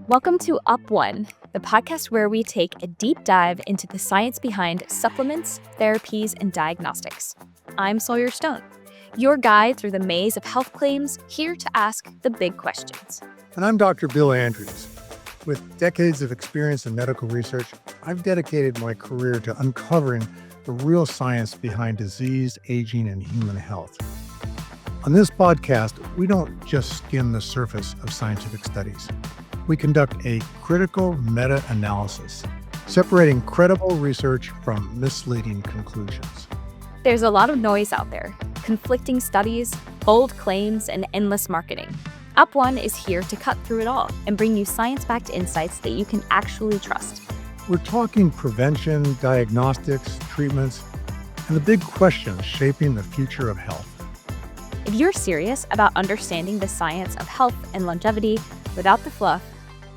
Welcome to Up One, the podcast where we take a deep dive into the science behind supplements, therapies, and diagnostics. I'm Sawyer Stone, your guide through the maze of health claims, here to ask the big questions. And I'm Dr. Bill Andrews. With decades of experience in medical research, I've dedicated my career to uncovering the real science behind disease, aging, and human health. On this podcast, we don't just skim the surface of scientific studies. We conduct a critical meta-analysis, separating credible research from misleading conclusions. There's a lot of noise out there, conflicting studies, bold claims, and endless marketing. Up One is here to cut through it all and bring you science-backed insights that you can actually trust. We're talking prevention, diagnostics, treatments, and the big questions shaping the future of health. If you're serious about understanding the science of health and longevity without the fluff,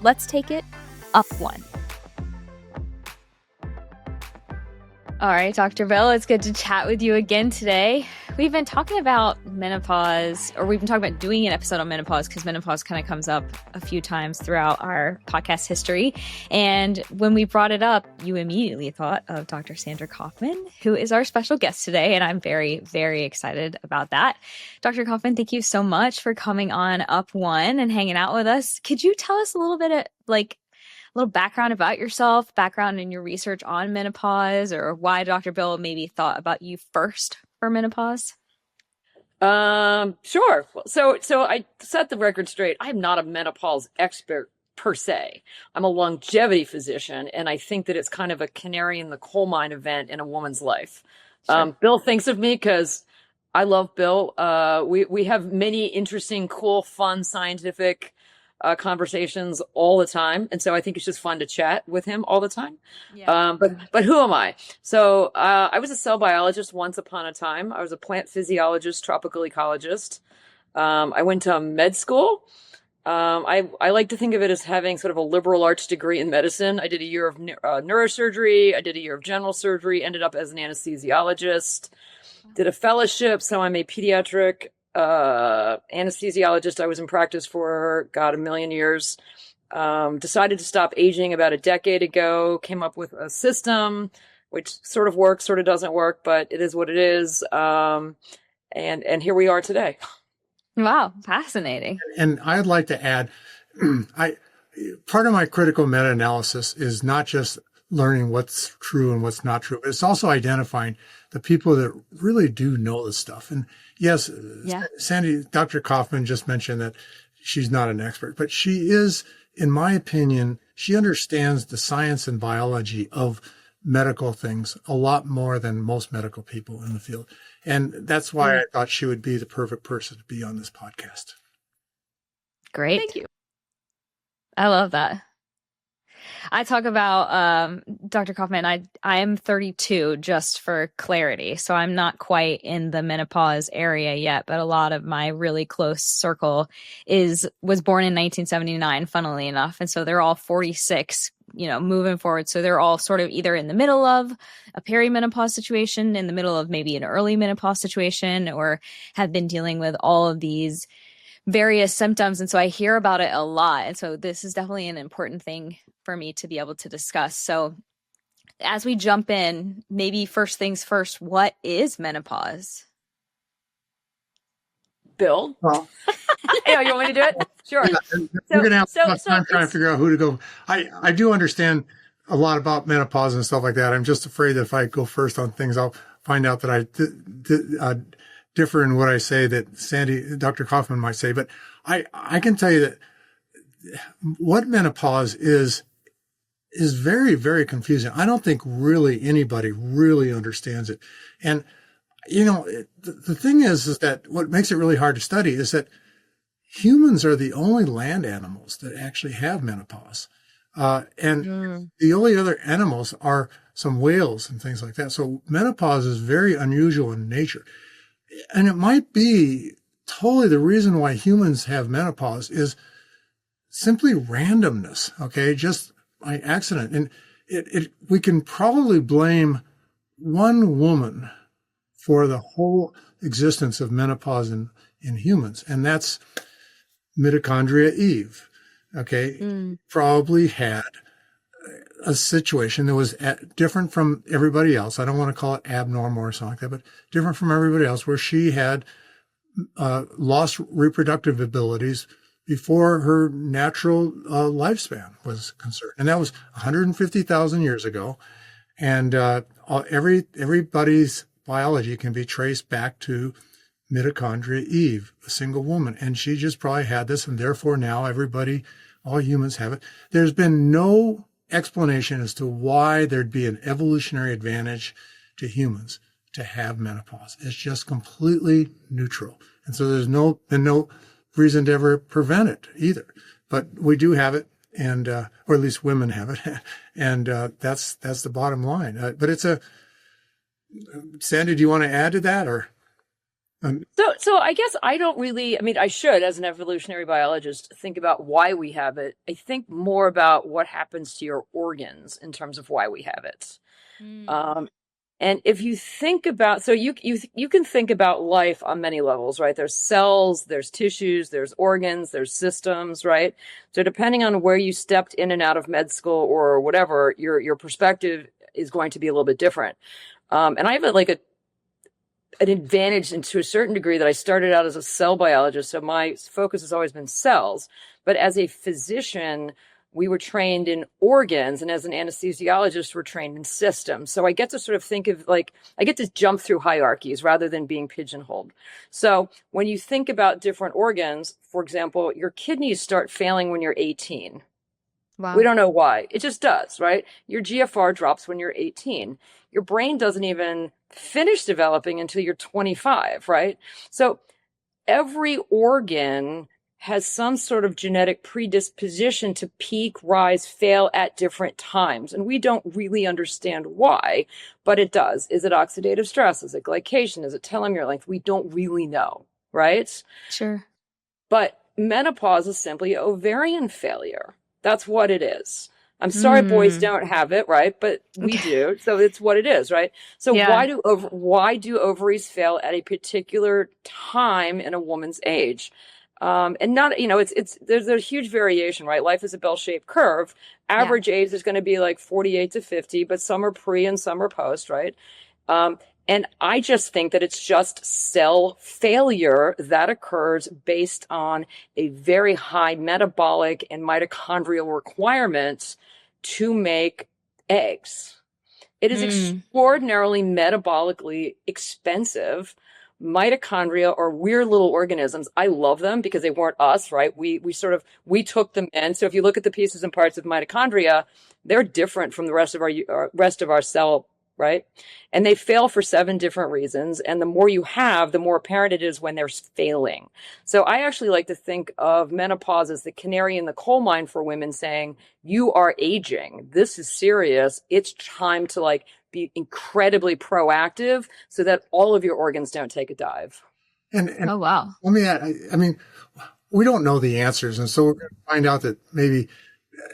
let's take it up one. All right, Dr. Bill, it's good to chat with you again today. We've been talking about menopause, or we've been talking about doing an episode on menopause because menopause kind of comes up a few times throughout our podcast history. And when we brought it up, you immediately thought of Dr. Sandra Kaufmann, who is our special guest today. And I'm very, very excited about that. Dr. Kaufmann, thank you so much for coming on Up One and hanging out with us. Could you tell us a little bit of a little background about yourself, background in your research on menopause, or why Dr. Bill maybe thought about you first for menopause? Sure. So I set the record straight. I'm not a menopause expert per se. I'm a longevity physician, and I think that it's kind of a canary in the coal mine event in a woman's life. Sure. Bill thinks of me because I love Bill. We have many interesting, cool, fun, scientific conversations all the time. And so I think it's just fun to chat with him all the time. Yeah. But who am I? So I was a cell biologist once upon a time. I was a plant physiologist, tropical ecologist. I went to med school. I like to think of it as having sort of a liberal arts degree in medicine. I did a year of neurosurgery. I did a year of general surgery, ended up as an anesthesiologist, did a fellowship. So I'm a pediatric anesthesiologist. I was in practice for, a million years. Decided to stop aging about a decade ago, came up with a system, which sort of works, sort of doesn't work, but it is what it is. And here we are today. Wow. Fascinating. And I'd like to add, part of my critical meta-analysis is not just learning what's true and what's not true, but it's also identifying the people that really do know this stuff. And yes, yeah. Sandy, Dr. Kaufmann just mentioned that she's not an expert, but she is, in my opinion, she understands the science and biology of medical things a lot more than most medical people in the field. And that's why I thought she would be the perfect person to be on this podcast. Great. Thank you. I love that. I talk about Dr. Kaufmann. I am 32, just for clarity. So I'm not quite in the menopause area yet, but a lot of my really close circle was born in 1979, funnily enough. And so they're all 46, moving forward. So they're all sort of either in the middle of a perimenopause situation, in the middle of maybe an early menopause situation, or have been dealing with all of these various symptoms. And so I hear about it a lot. And so this is definitely an important thing for me to be able to discuss. So as we jump in, maybe first things first, what is menopause? Bill? Well, you want me to do it? Sure. We're going to have time trying to figure out who to go. I do understand a lot about menopause and stuff like that. I'm just afraid that if I go first on things, I'll find out that I differ in what I say that Dr. Kaufmann might say. But I can tell you that what menopause is very, very confusing. I don't think really anybody really understands it. And, the thing is that what makes it really hard to study is that humans are the only land animals that actually have menopause. And the only other animals are some whales and things like that. So menopause is very unusual in nature. And it might be totally the reason why humans have menopause is simply randomness, okay? Just by accident. And we can probably blame one woman for the whole existence of menopause in humans, and that's mitochondria Eve. okay, probably had a situation that was different from everybody else. I don't want to call it abnormal or something like that, but different from everybody else, where she had lost reproductive abilities before her natural lifespan was concerned. And that was 150,000 years ago. And everybody's biology can be traced back to mitochondria Eve, a single woman. And she just probably had this, and therefore now all humans have it. There's been no explanation as to why there'd be an evolutionary advantage to humans to have menopause. It's just completely neutral. And so there's been no reason to ever prevent it either. But we do have it, and or at least women have it. And that's the bottom line. But it's Sandy, do you want to add to that, or? So I guess I don't really, I should, as an evolutionary biologist, think about why we have it. I think more about what happens to your organs in terms of why we have it. And if you think about, so you can think about life on many levels, right? There's cells, there's tissues, there's organs, there's systems, right? So depending on where you stepped in and out of med school or whatever, your perspective is going to be a little bit different. And I have an advantage, and to a certain degree, that I started out as a cell biologist. So my focus has always been cells. But as a physician, we were trained in organs, and as an anesthesiologist, we're trained in systems. So I get to sort of think of I get to jump through hierarchies rather than being pigeonholed. So when you think about different organs, for example, your kidneys start failing when you're 18. Wow. We don't know why. It just does, right? Your GFR drops when you're 18. Your brain doesn't even finish developing until you're 25, right? So every organ has some sort of genetic predisposition to peak, rise, fail at different times. And we don't really understand why, but it does. Is it oxidative stress? Is it glycation? Is it telomere length? We don't really know, right? Sure. But menopause is simply ovarian failure. That's what it is. I'm sorry boys don't have it, right? But we do. So it's what it is, right? So why do ovaries fail at a particular time in a woman's age? And not, there's a huge variation, right? Life is a bell-shaped curve. Average age is going to be like 48 to 50, but some are pre and some are post, right? And I just think that it's just cell failure that occurs based on a very high metabolic and mitochondrial requirement to make eggs. It is extraordinarily metabolically expensive. Mitochondria are weird little organisms. I love them because they weren't us, right? We took them in. So if you look at the pieces and parts of mitochondria, they're different from the rest of our cell, right? And they fail for 7 different reasons. And the more you have, the more apparent it is when they're failing. So I actually like to think of menopause as the canary in the coal mine for women, saying, you are aging. This is serious. It's time to be incredibly proactive so that all of your organs don't take a dive. And oh, wow. Let me add, we don't know the answers. And so we're going to find out that maybe,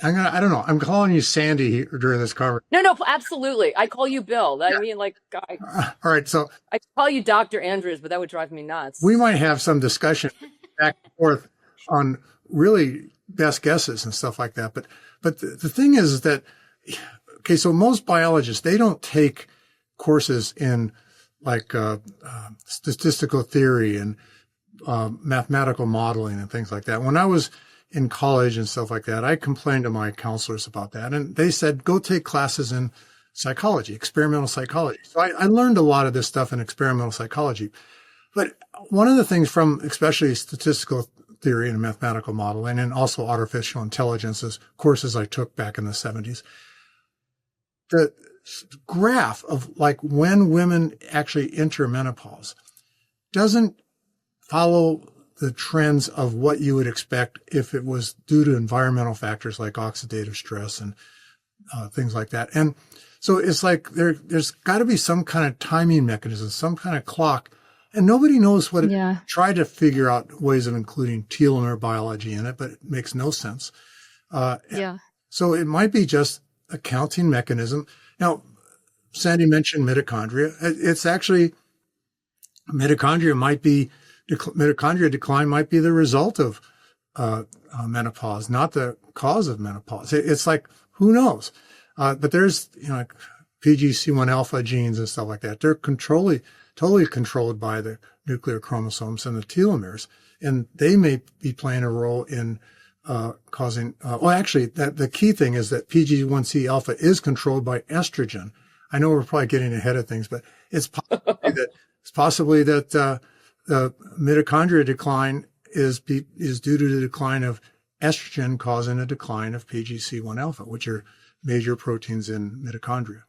I don't know. I'm calling you Sandy during this conversation. No, absolutely. I call you Bill. Guy. All right. So I call you Dr. Andrews, but that would drive me nuts. We might have some discussion back and forth on really best guesses and stuff like that. But the thing is that, okay, so most biologists, they don't take courses in statistical theory and mathematical modeling and things like that. When I was in college and stuff like that, I complained to my counselors about that. And they said, go take classes in psychology, experimental psychology. So I learned a lot of this stuff in experimental psychology. But one of the things from especially statistical theory and mathematical modeling, and also artificial intelligence, courses I took back in the 70s, the graph of when women actually enter menopause doesn't follow the trends of what you would expect if it was due to environmental factors like oxidative stress and things like that. And so it's there's got to be some kind of timing mechanism, some kind of clock, and nobody knows what it. Try to figure out ways of including telomere biology in it, but it makes no sense. So it might be just a counting mechanism. Now, Sandy mentioned mitochondria. It's actually mitochondria decline might be the result of menopause, not the cause of menopause. It's like, who knows? But there's, like PGC1 alpha genes and stuff like that. They're totally controlled by the nuclear chromosomes and the telomeres. And they may be playing a role in causing, actually, the key thing is that PGC1 alpha is controlled by estrogen. I know we're probably getting ahead of things, but it's possibly that the mitochondria decline is due to the decline of estrogen causing a decline of PGC1 alpha, which are major proteins in mitochondria.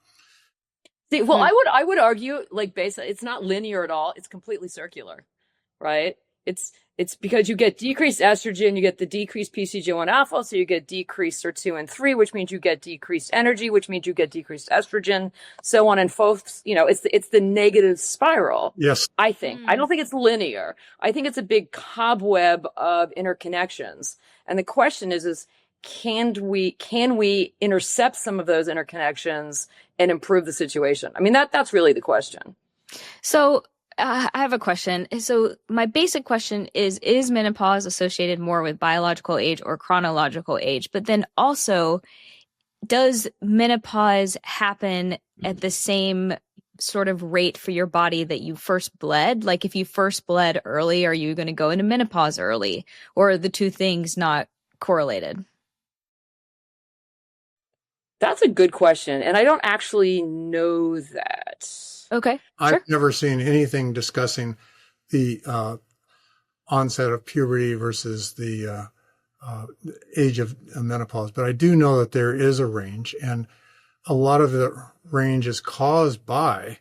See, well, I would argue, like, basically, it's not linear at all. It's completely circular, right? It's because you get decreased estrogen, you get the decreased PCG1 alpha, so you get decreased sirtuin 3, which means you get decreased energy, which means you get decreased estrogen, so on and forth. It's the negative spiral. Yes. I think. I don't think it's linear. I think it's a big cobweb of interconnections. And the question is can we intercept some of those interconnections and improve the situation? I mean, that's really the question. So I have a question. So my basic question is menopause associated more with biological age or chronological age? But then also, does menopause happen at the same sort of rate for your body that you first bled? Like if you first bled early, are you going to go into menopause early? Or are the two things not correlated? That's a good question. And I don't actually know that. Okay. I've never seen anything discussing the onset of puberty versus the age of menopause, but I do know that there is a range, and a lot of the range is caused by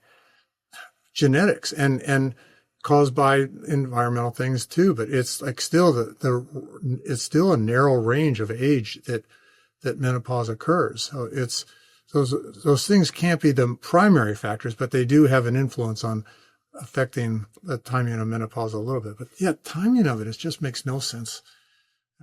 genetics and caused by environmental things too. But it's like still it's still a narrow range of age that menopause occurs. So it's those things can't be the primary factors, but they do have an influence on affecting the timing of menopause a little bit. But yeah, timing of it just makes no sense.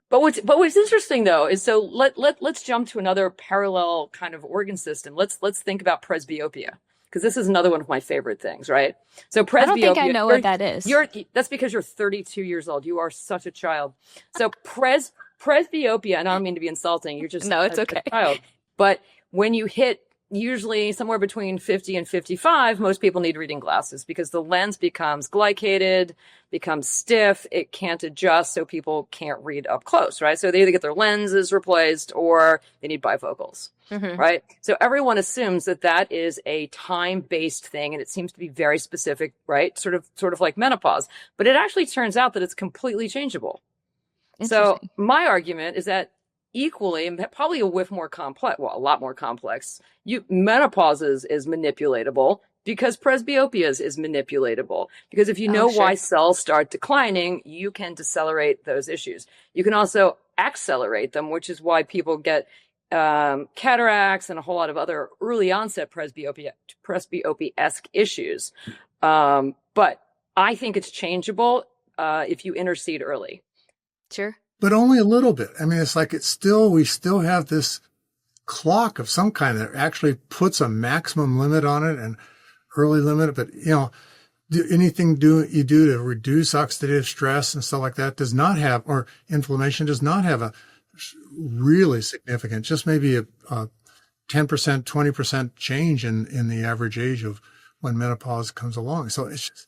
But what's interesting though is, so let's jump to another parallel kind of organ system. Let's think about presbyopia, because this is another one of my favorite things, right? So presbyopia. I don't think I know what that is. That's because you're 32 years old. You are such a child. So presbyopia, and I don't mean to be insulting. You're just no, it's okay. A child. But when you hit usually somewhere between 50 and 55, most people need reading glasses because the lens becomes glycated, becomes stiff, it can't adjust, so people can't read up close, right? So they either get their lenses replaced or they need bifocals, right? So everyone assumes that is a time-based thing, and it seems to be very specific, right? Sort of like menopause. But it actually turns out that it's completely changeable. So my argument is that equally, and probably a lot more complex, menopause is manipulatable because presbyopia is manipulatable. Because if you know why cells start declining, you can decelerate those issues. You can also accelerate them, which is why people get cataracts and a whole lot of other early onset presbyopia-esque issues. But I think it's changeable if you intercede early. Sure. But only a little bit. I mean, it's like we still have this clock of some kind that actually puts a maximum limit on it and early limit. But, anything you do to reduce oxidative stress and stuff like that or inflammation does not have a really significant, just maybe a 10%, 20% change in the average age of when menopause comes along. So it's just,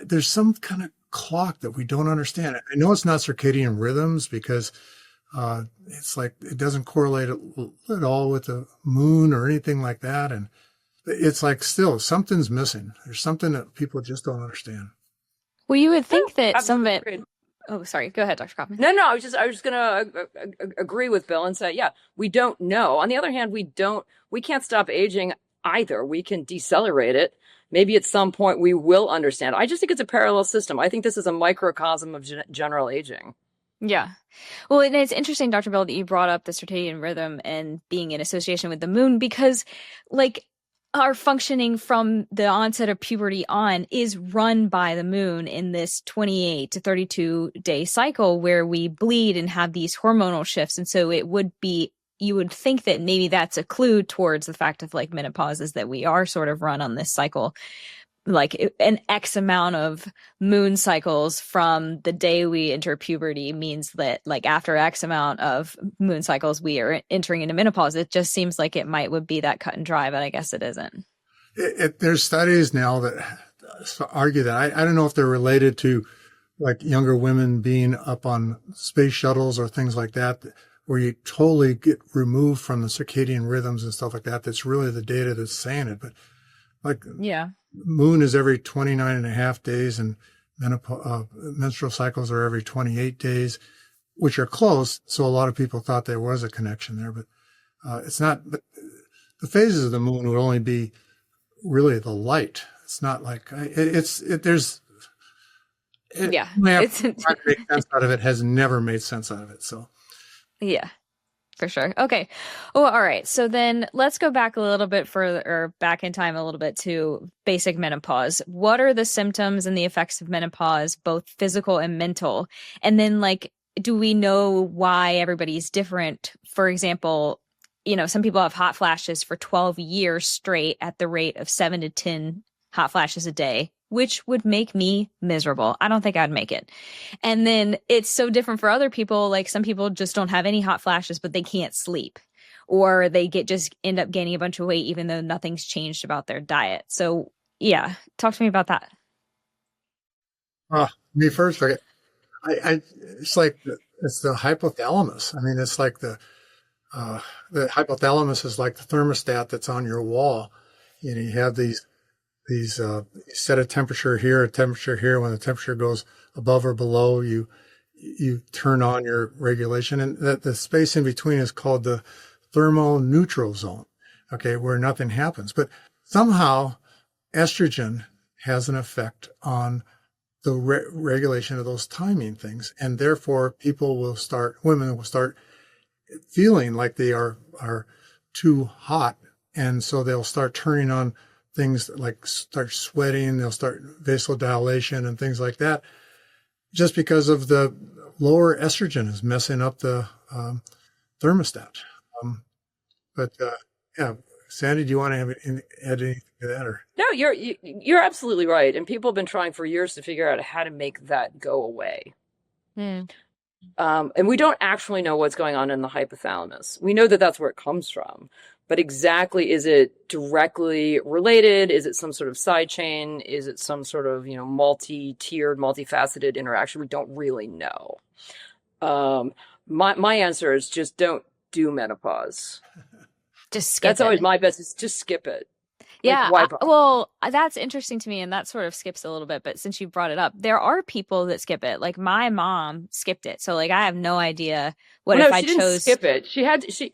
there's some kind of clock that we don't understand. I know it's not circadian rhythms because it's like it doesn't correlate at all with the moon or anything like that. And it's like still something's missing. There's something that people just don't understand. Well, you would think that some of it. Oh, sorry. Go ahead, Dr. Kaufmann. No. I was just going to agree with Bill and say, yeah, we don't know. On the other hand, we can't stop aging either. We can decelerate it. Maybe at some point we will understand. I just think it's a parallel system. I think this is a microcosm of general aging. Yeah. Well, and it's interesting, Dr. Bill, that you brought up the circadian rhythm and being in association with the moon, because like our functioning from the onset of puberty on is run by the moon in this 28 to 32 day cycle where we bleed and have these hormonal shifts. And so you would think that maybe that's a clue towards the fact of like menopause is that we are sort of run on this cycle. like an X amount of moon cycles from the day we enter puberty means that like after X amount of moon cycles, we are entering into menopause. It just seems like it would be that cut and dry, but I guess it isn't. There's studies now that argue that. I don't know if they're related to like younger women being up on space shuttles or things like that, where you totally get removed from the circadian rhythms and stuff like that. That's really the data that's saying it. But like, yeah, moon is every 29 and a half days, and menstrual cycles are every 28 days, which are close. So a lot of people thought there was a connection there, but it's not. But the phases of the moon would only be really the light. It's not like there's. Yeah, it's trying to make sense out of it has never made sense out of it. So. Yeah. For sure. Okay. Oh, all right. So then let's go back a little bit further, or back in time a little bit to basic menopause. What are the symptoms and the effects of menopause, both physical and mental? And then, like, do we know why everybody's different? For example, some people have hot flashes for 12 years straight at the rate of 7 to 10 hot flashes a day, which would make me miserable. I don't think I'd make it. And then it's so different for other people. Like some people just don't have any hot flashes, but they can't sleep, or they just end up gaining a bunch of weight, even though nothing's changed about their diet. So yeah, talk to me about that. Me first. Okay. It's like, it's the hypothalamus. I mean, it's like the hypothalamus is like the thermostat that's on your wall. You have these set a temperature here, a temperature here. When the temperature goes above or below, you turn on your regulation, and the space in between is called the thermoneutral zone. Okay, where nothing happens, but somehow estrogen has an effect on the regulation of those timing things, and therefore women will start feeling like they are too hot, and so they'll start turning on things like start sweating, they'll start vasodilation and things like that, just because of the lower estrogen is messing up the thermostat. Yeah, Sandy, do you want to add anything to that? Or? No, you're absolutely right. And people have been trying for years to figure out how to make that go away. And we don't actually know what's going on in the hypothalamus. We know that that's where it comes from. But exactly, is it directly related? Is it some sort of side chain? Is it some sort of, multi-tiered, multifaceted interaction? We don't really know. My answer is just don't do menopause. Just skip That's it. always my best, is just skip it. Yeah. That's interesting to me, and that sort of skips a little bit, but since you brought it up, there are people that skip it. Like my mom skipped it. So like I have no idea what if I chose. Didn't skip it.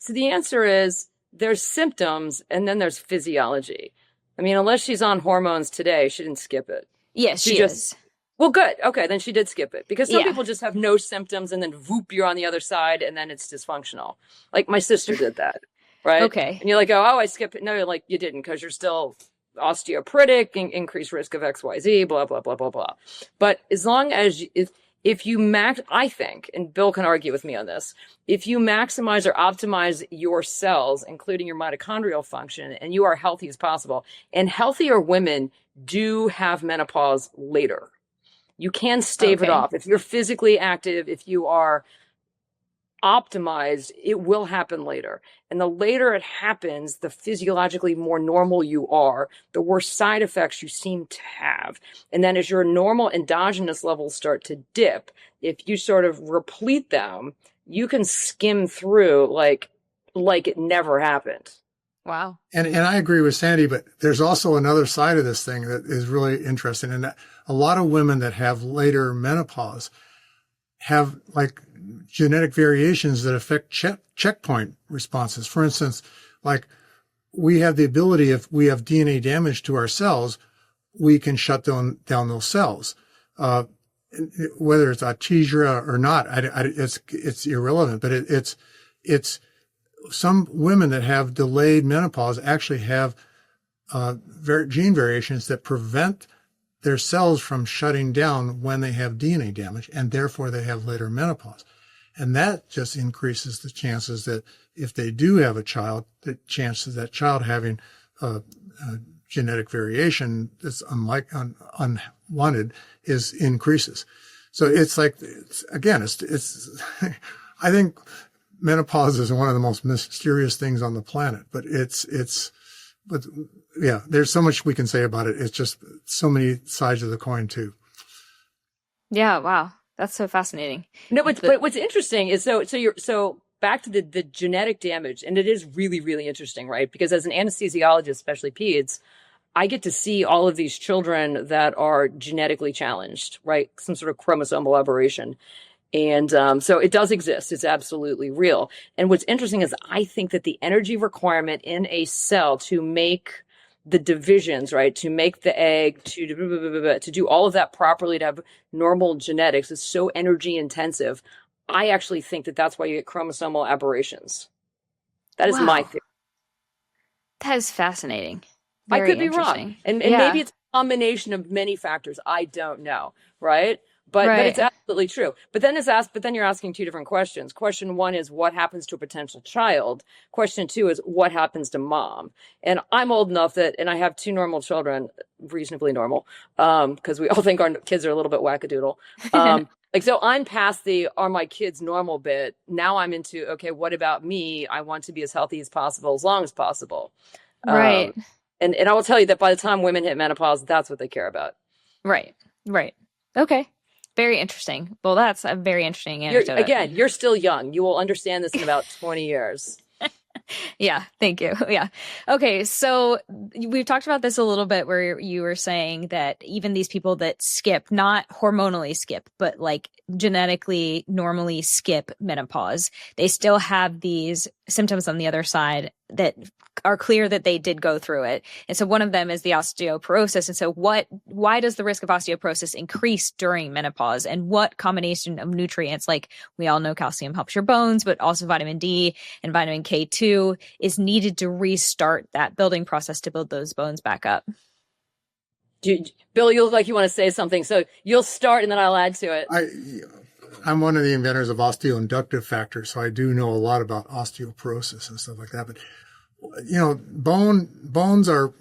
So the answer is there's symptoms and then there's physiology. I mean, unless she's on hormones today, she didn't skip it. Yes, she is. Well, good. Okay, then she did skip it. Because some people just have no symptoms and then whoop, you're on the other side and then it's dysfunctional. Like my sister did that, right? Okay. And you're like, oh, I skipped it. No, you're like, you didn't, because you're still osteoporotic, increased risk of XYZ, blah, blah, blah, blah, blah. But as long as if you I think, and Bill can argue with me on this, if you maximize or optimize your cells, including your mitochondrial function, and you are healthy as possible, and healthier women do have menopause later. You can stave it off. If you're physically active, if you are optimized, it will happen later. And the later it happens, the physiologically more normal you are, the worse side effects you seem to have. And then as your normal endogenous levels start to dip, if you sort of replete them, you can skim through like it never happened. Wow. And I agree with Sandy, but there's also another side of this thing that is really interesting. And that a lot of women that have later menopause have like genetic variations that affect checkpoint responses. For instance, like we have the ability, if we have DNA damage to our cells, we can shut down those cells. Whether it's atresia or not, it's irrelevant, but it's some women that have delayed menopause actually have gene variations that prevent their cells from shutting down when they have DNA damage, and therefore they have later menopause. And that just increases the chances that if they do have a child, the chances of that child having genetic variation that's unwanted increases. So it's like, again, it's I think menopause is one of the most mysterious things on the planet, but but yeah, there's so much we can say about it. It's just so many sides of the coin too. Yeah. Wow. That's so fascinating. No, but what's interesting is so back to the genetic damage, and it is really, really interesting, right? Because as an anesthesiologist, especially peds, I get to see all of these children that are genetically challenged, right? Some sort of chromosomal aberration. And so it does exist. It's absolutely real. And what's interesting is I think that the energy requirement in a cell to make the divisions, right, to make the egg, to do all of that properly, to have normal genetics is so energy intensive. I actually think that that's why you get chromosomal aberrations. That is my theory. That is fascinating. I could be wrong. And maybe it's a combination of many factors. I don't know, right? But it's absolutely true. But then you're asking two different questions. Question one is what happens to a potential child? Question two is what happens to mom? And I'm old enough and I have two normal children, reasonably normal, because we all think our kids are a little bit wackadoodle. So I'm past are my kids normal bit. Now I'm into, okay, what about me? I want to be as healthy as possible, as long as possible. Right. And I will tell you that by the time women hit menopause, that's what they care about. Right. Okay. Very interesting. Well, that's a very interesting anecdote. You're still young. You will understand this in about 20 years. Yeah. Thank you. Yeah. Okay. So we've talked about this a little bit where you were saying that even these people that skip, not hormonally skip, but like genetically normally skip menopause, they still have these symptoms on the other side that are clear that they did go through it. And so one of them is the osteoporosis. And so why does the risk of osteoporosis increase during menopause, and what combination of nutrients, like we all know calcium helps your bones, but also vitamin D and vitamin K2 is needed to restart that building process to build those bones back up? Bill, you look like you want to say something. So you'll start and then I'll add to it. I'm one of the inventors of osteoinductive factors, so I do know a lot about osteoporosis and stuff like that. But bones are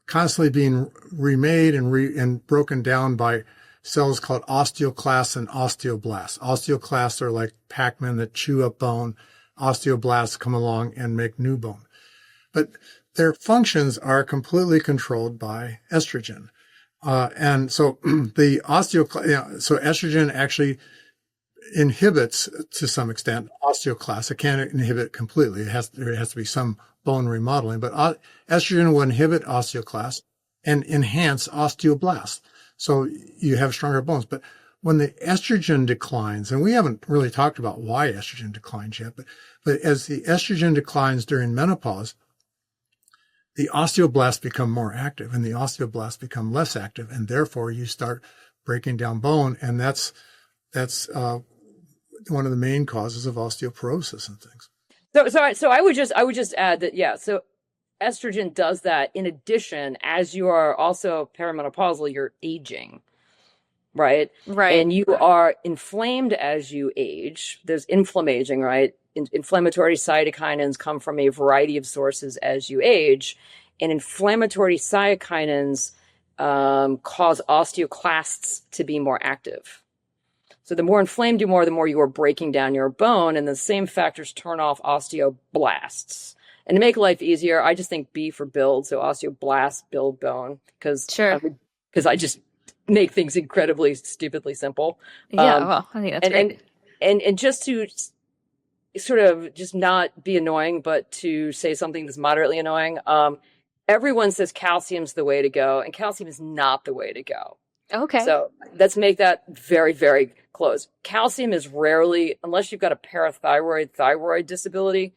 constantly being remade and broken down by cells called osteoclasts and osteoblasts. Osteoclasts are like Pac-Man that chew up bone. Osteoblasts come along and make new bone. But their functions are completely controlled by estrogen. And so so estrogen actually inhibits to some extent osteoclasts. It can't inhibit completely. There has to be some bone remodeling, but estrogen will inhibit osteoclasts and enhance osteoblasts. So you have stronger bones. But when the estrogen declines, and we haven't really talked about why estrogen declines yet, but as the estrogen declines during menopause, the osteoblasts become more active and the osteoblasts become less active. And therefore you start breaking down bone. And that's one of the main causes of osteoporosis and things. So I would just add that, so estrogen does that. In addition, as you are also perimenopausal, you're aging, right? Right. And you are inflamed as you age. There's inflammaging, right? Inflammatory cytokinins come from a variety of sources as you age, and inflammatory cytokinins cause osteoclasts to be more active. So the more inflamed you are, the more you are breaking down your bone, and the same factors turn off osteoblasts. And to make life easier, I just think B for build. So osteoblasts build bone because I just make things incredibly stupidly simple. Well, I think that's great. And just to sort of just not be annoying, but to say something that's moderately annoying, everyone says calcium's the way to go, and calcium is not the way to go. Okay. So let's make that very, very close. Calcium is rarely, unless you've got a thyroid disability,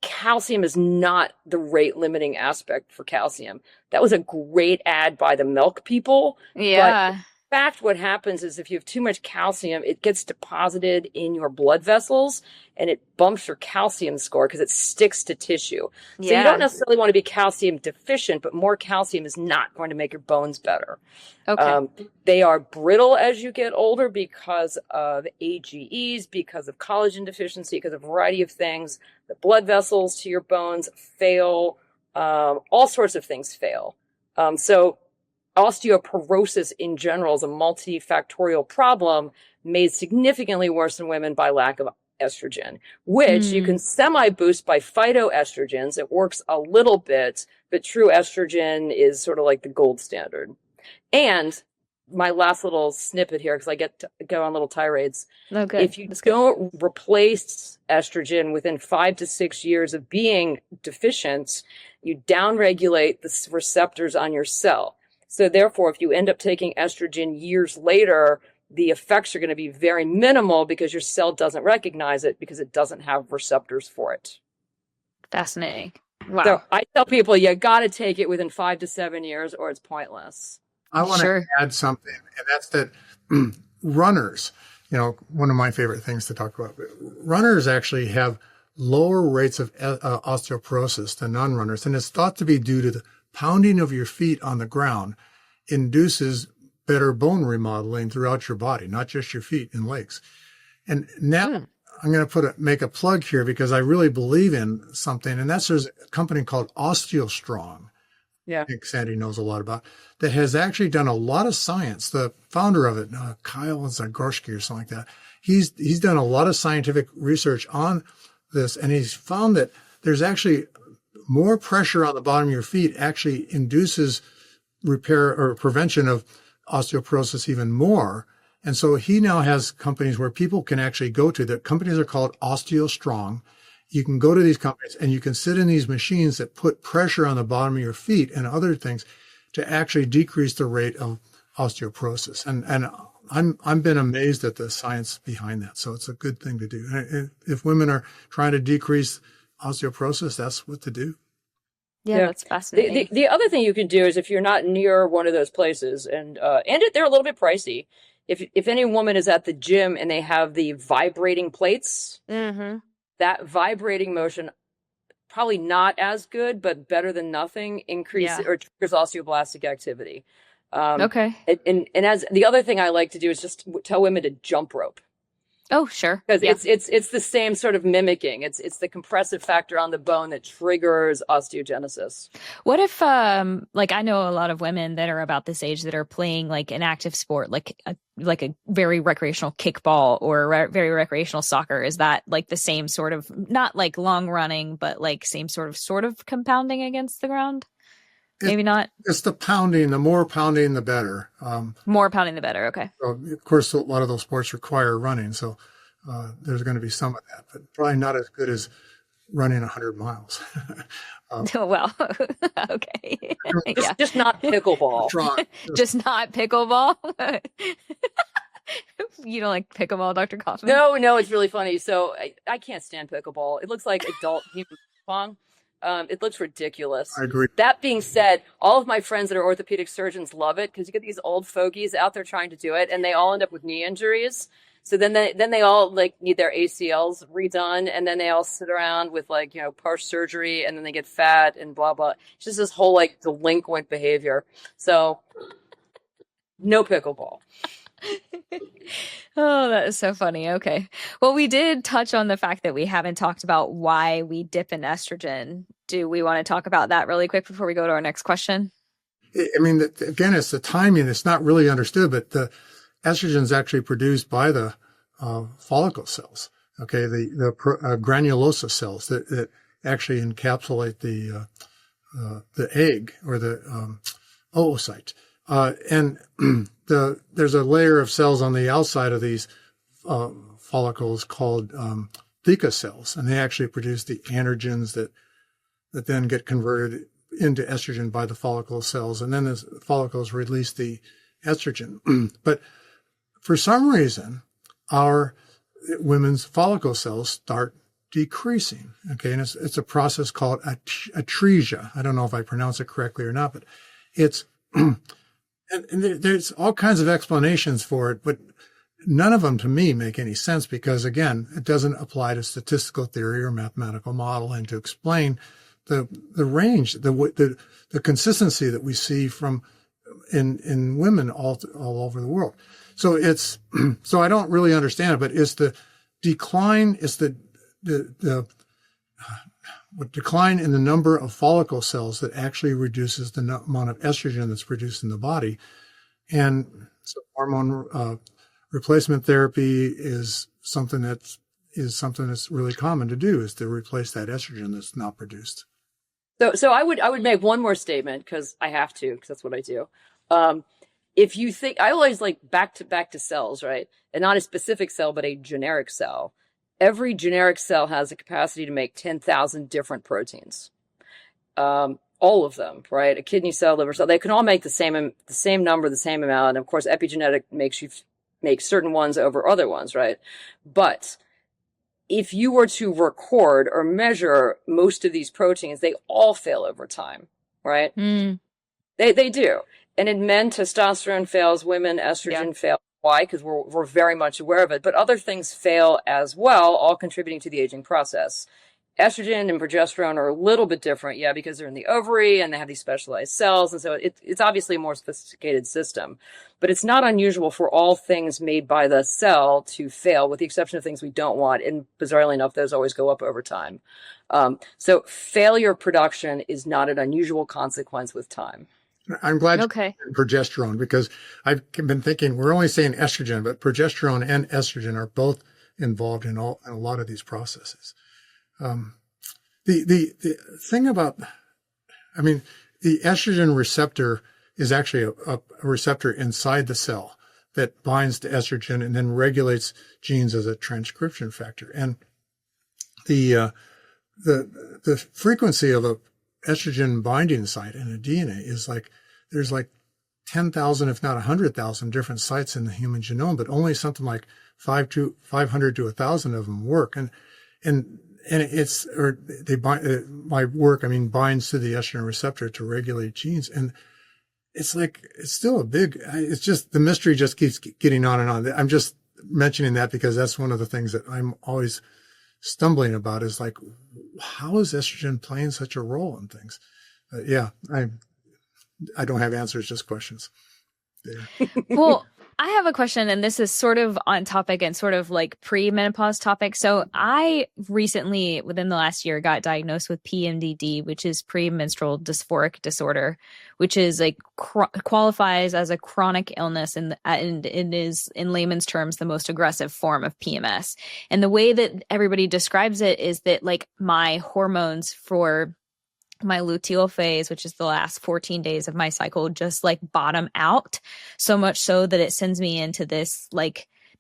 calcium is not the rate limiting aspect for calcium. That was a great ad by the milk people. Yeah. But in fact, what happens is if you have too much calcium, it gets deposited in your blood vessels and it bumps your calcium score because it sticks to tissue. So you don't necessarily want to be calcium deficient, but more calcium is not going to make your bones better. Okay. They are brittle as you get older because of AGEs, because of collagen deficiency, because of a variety of things. The blood vessels to your bones fail. All sorts of things fail. So osteoporosis in general is a multifactorial problem made significantly worse in women by lack of estrogen, which you can semi-boost by phytoestrogens. It works a little bit, but true estrogen is sort of like the gold standard. And my last little snippet here, because I go on little tirades. Okay. If you don't replace estrogen within 5 to 6 years of being deficient, you downregulate the receptors on your cell. So therefore, if you end up taking estrogen years later, the effects are going to be very minimal because your cell doesn't recognize it because it doesn't have receptors for it. Fascinating. Wow. So I tell people you got to take it within 5 to 7 years or it's pointless. I want to add something, and that's that runners, one of my favorite things to talk about, runners actually have lower rates of osteoporosis than non-runners. And it's thought to be due to the pounding of your feet on the ground induces better bone remodeling throughout your body, not just your feet and legs. And now I'm going to make a plug here because I really believe in something. And there's a company called OsteoStrong. Yeah. I think Sandy knows a lot about, that has actually done a lot of science. The founder of it, Kyle Zagorski or something like that, he's done a lot of scientific research on this, and he's found that there's actually more pressure on the bottom of your feet actually induces repair or prevention of osteoporosis even more. And so he now has companies where people can actually go to. The companies are called OsteoStrong. You can go to these companies and you can sit in these machines that put pressure on the bottom of your feet and other things to actually decrease the rate of osteoporosis. And I'm been amazed at the science behind that. So it's a good thing to do. And if women are trying to decrease osteoporosis, that's what to do. Yeah, that's fascinating. The other thing you can do is if you're not near one of those places, and they're a little bit pricey. If any woman is at the gym and they have the vibrating plates, that vibrating motion, probably not as good, but better than nothing, increases or triggers osteoblastic activity. Okay. And as the other thing I like to do is just tell women to jump rope. Oh, sure. Because it's the same sort of mimicking. It's the compressive factor on the bone that triggers osteogenesis. What if, I know a lot of women that are about this age that are playing like an active sport, like a very recreational kickball or very recreational soccer. Is that like the same sort of, not like long running, but like same sort of compounding against the ground? Maybe not. It's the pounding. The more pounding, the better. More pounding, the better. Okay. So of course, a lot of those sports require running. So there's going to be some of that, but probably not as good as running 100 miles. Well, okay. Just not pickleball. Just not pickleball. You don't like pickleball, Dr. Kaufmann? No, it's really funny. So I can't stand pickleball. It looks like adult human pong. It looks ridiculous. I agree. That being said, all of my friends that are orthopedic surgeons love it because you get these old fogies out there trying to do it, and they all end up with knee injuries. So then they all need their ACLs redone, and then they all sit around with partial surgery, and then they get fat and blah blah. It's just this whole delinquent behavior. So no pickleball. Oh, that is so funny. Okay. Well, we did touch on the fact that we haven't talked about why we dip in estrogen. Do we want to talk about that really quick before we go to our next question? I mean, again, it's the timing. It's not really understood, but the estrogen is actually produced by the follicle cells. Okay. The granulosa cells that actually encapsulate the egg or the oocyte. And there's a layer of cells on the outside of these follicles called theca cells, and they actually produce the androgens that then get converted into estrogen by the follicle cells, and then the follicles release the estrogen. But for some reason, our women's follicle cells start decreasing. Okay, and it's a process called atresia. I don't know if I pronounce it correctly or not, but it's and there's all kinds of explanations for it, but none of them to me make any sense because, again, it doesn't apply to statistical theory or mathematical model and to explain the range, the consistency that we see from in women all over the world. So so I don't really understand it, but it's the decline, it's the decline in the number of follicle cells that actually reduces the amount of estrogen that's produced in the body. And so hormone replacement therapy is something that's really common to do, is to replace that estrogen that's not produced. So I would make one more statement, because I have to, because that's what I do. If you think, I always like back to cells, right? And not a specific cell, but a generic cell. Every generic cell has the capacity to make 10,000 different proteins. All of them, right? A kidney cell, liver cell, they can all make the same number, the same amount. And of course, epigenetic makes you make certain ones over other ones, right? But if you were to record or measure most of these proteins, they all fail over time, right? They do. And in men, testosterone fails, women, estrogen fails. Why? Because we're very much aware of it. But other things fail as well, all contributing to the aging process. Estrogen and progesterone are a little bit different, because they're in the ovary and they have these specialized cells. And so it's obviously a more sophisticated system. But it's not unusual for all things made by the cell to fail, with the exception of things we don't want. And bizarrely enough, those always go up over time. So failure production is not an unusual consequence with time. I'm glad you mentioned progesterone, because I've been thinking we're only saying estrogen, but progesterone and estrogen are both involved in a lot of these processes. The thing about, the estrogen receptor is actually a receptor inside the cell that binds to estrogen and then regulates genes as a transcription factor. And the frequency of a estrogen binding site in a DNA is there's 10,000, if not 100,000 different sites in the human genome, but only something like 500 to 1,000 of them work. And it's, or they bind, by work, binds to the estrogen receptor to regulate genes. And it's still it's just, the mystery just keeps getting on and on. I'm just mentioning that because that's one of the things that I'm always stumbling about, is how is estrogen playing such a role in things? I don't have answers, just questions. Yeah. Well, I have a question, and this is sort of on topic and sort of pre-menopause topic. So I recently, within the last year, got diagnosed with PMDD, which is premenstrual dysphoric disorder, which is qualifies as a chronic illness, and it is, in layman's terms, the most aggressive form of PMS. And the way that everybody describes it is that my hormones for my luteal phase, which is the last 14 days of my cycle, just bottom out, so much so that it sends me into this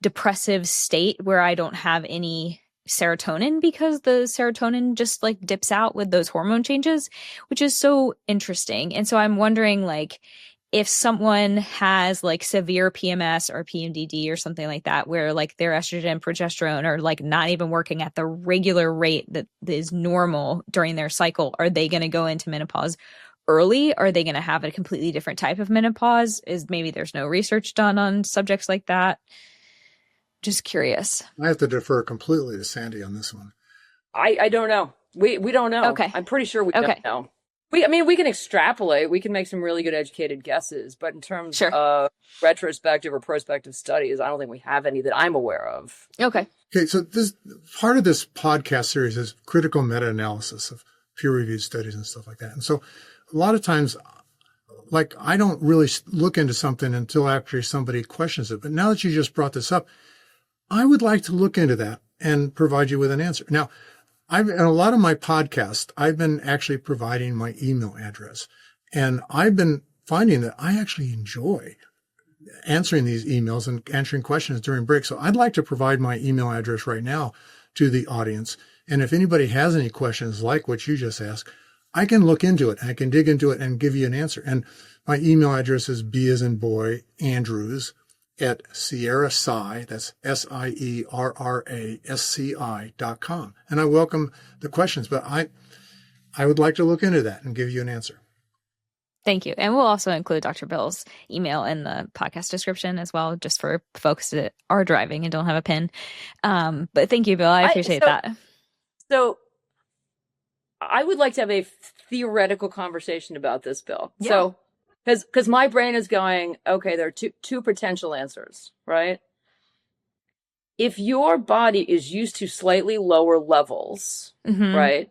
depressive state where I don't have any serotonin, because the serotonin just dips out with those hormone changes, which is so interesting. And so I'm wondering if someone has severe PMS or PMDD or something like that, where their estrogen and progesterone are not even working at the regular rate that is normal during their cycle, are they going to go into menopause early? Are they going to have a completely different type of menopause? Maybe there's no research done on subjects like that. Just curious. I have to defer completely to Sandy on this one. I don't know. We don't know. Okay. I'm pretty sure we don't know. We can extrapolate. We can make some really good educated guesses, but in terms of retrospective or prospective studies, I don't think we have any that I'm aware of. Okay. So this part of this podcast series is critical meta-analysis of peer-reviewed studies and stuff like that. And so a lot of times, I don't really look into something until actually somebody questions it. But now that you just brought this up, I would like to look into that and provide you with an answer. Now, in a lot of my podcasts, I've been actually providing my email address, and I've been finding that I actually enjoy answering these emails and answering questions during breaks. So I'd like to provide my email address right now to the audience. And if anybody has any questions like what you just asked, I can look into it. I can dig into it and give you an answer. And my email address is B as in boy, Andrews, at Sierra Sci, that's SIERRASCI.com. And I welcome the questions, but I would like to look into that and give you an answer. Thank you. And we'll also include Dr. Bill's email in the podcast description as well, just for folks that are driving and don't have a pen. But thank you, Bill. I appreciate that. So I would like to have a theoretical conversation about this, Bill. Yeah. So, because my brain is going, okay, there are two potential answers, right? If your body is used to slightly lower levels, right,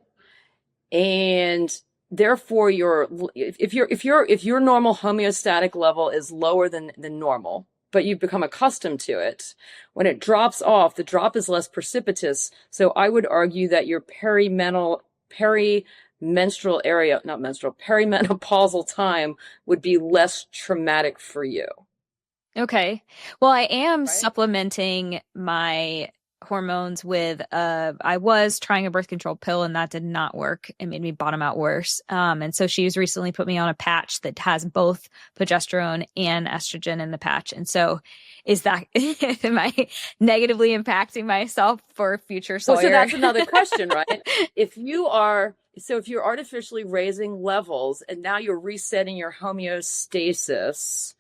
And therefore if your normal homeostatic level is lower than normal, but you've become accustomed to it, when it drops off, the drop is less precipitous. So I would argue that your perimenopausal time would be less traumatic for you. Okay. Well, I am supplementing my hormones with I was trying a birth control pill and that did not work. It made me bottom out worse. And so she's recently put me on a patch that has both progesterone and estrogen in the patch. And so is that am I negatively impacting myself for future Sawyer? Well, so that's another question, right? If you're artificially raising levels and now you're resetting your homeostasis,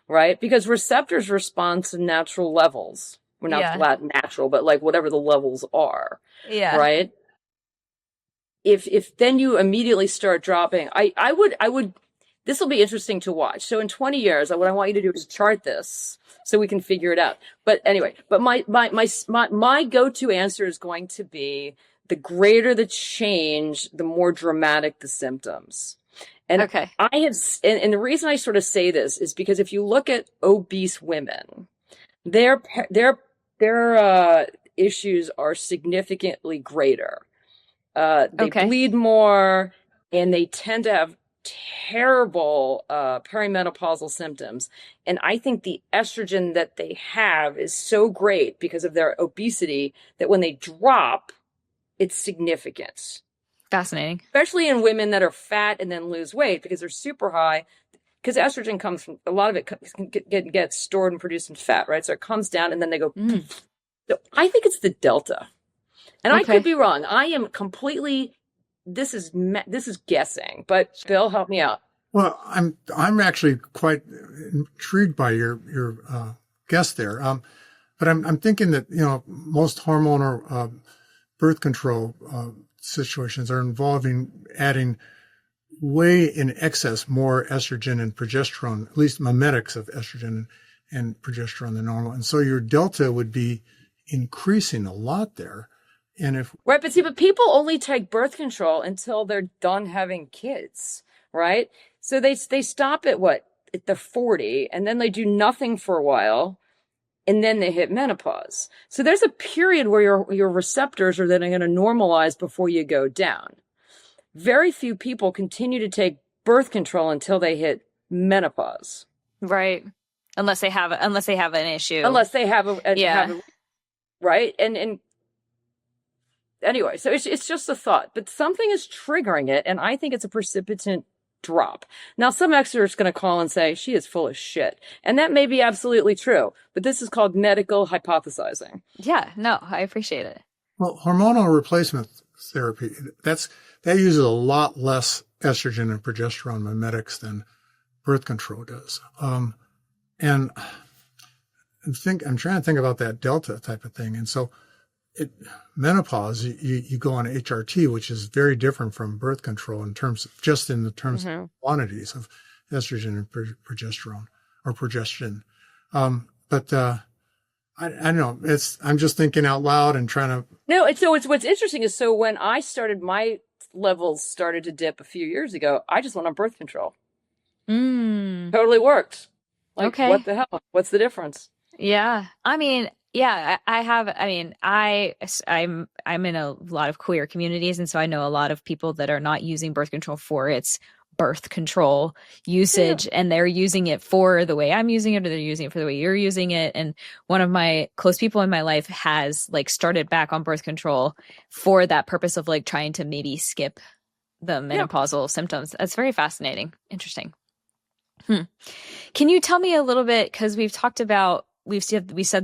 right? Because receptors respond to natural levels. We're not natural, but like whatever the levels are. Yeah. Right. If then you immediately start dropping, I would, this will be interesting to watch. So in 20 years, what I want you to do is chart this so we can figure it out. But anyway, my go-to answer is going to be the greater the change, the more dramatic the symptoms. And okay. And the reason I sort of say this is because if you look at obese women, their issues are significantly greater. They bleed more, and they tend to have terrible perimenopausal symptoms. And I think the estrogen that they have is so great because of their obesity that when they drop, it's significant. Fascinating. Especially in women that are fat and then lose weight because they're super high. Because estrogen comes from, a lot of it gets stored and produced in fat, right? So it comes down and then they go. So I think it's the delta. And I could be wrong. I am completely, this is guessing, but Bill, help me out. Well, I'm actually quite intrigued by your guess there. But I'm thinking that, most hormonal birth control situations are involving adding way in excess more estrogen and progesterone, at least mimetics of estrogen and progesterone than normal. And so your delta would be increasing a lot there. And but people only take birth control until they're done having kids, right? So they stop at the 40, and then they do nothing for a while, and then they hit menopause. So there's a period where your receptors are then going to normalize before you go down. Very few people continue to take birth control until they hit menopause. Right. Unless they have an issue. Unless they have right. And anyway, so it's just a thought, but something is triggering it. And I think it's a precipitant drop. Now, some experts are going to call and say she is full of shit. And that may be absolutely true, but this is called medical hypothesizing. Yeah, no, I appreciate it. Well, hormonal replacement therapy, that uses a lot less estrogen and progesterone mimetics than birth control does. And I'm trying to think about that delta type of thing. And so menopause, you go on HRT, which is very different from birth control in terms of quantities of estrogen and progesterone or progestin. But I don't know. I'm just thinking out loud and trying to. No, it's what's interesting is when I started, my levels started to dip a few years ago. I just went on birth control. Totally worked. What the hell? What's the difference? Yeah. I mean, yeah, I'm in a lot of queer communities. And so I know a lot of people that are not using birth control for its birth control usage, and they're using it for the way I'm using it, or they're using it for the way you're using it. And one of my close people in my life has started back on birth control for that purpose of trying to maybe skip the menopausal symptoms. That's very fascinating. Interesting. Can you tell me a little bit, because we said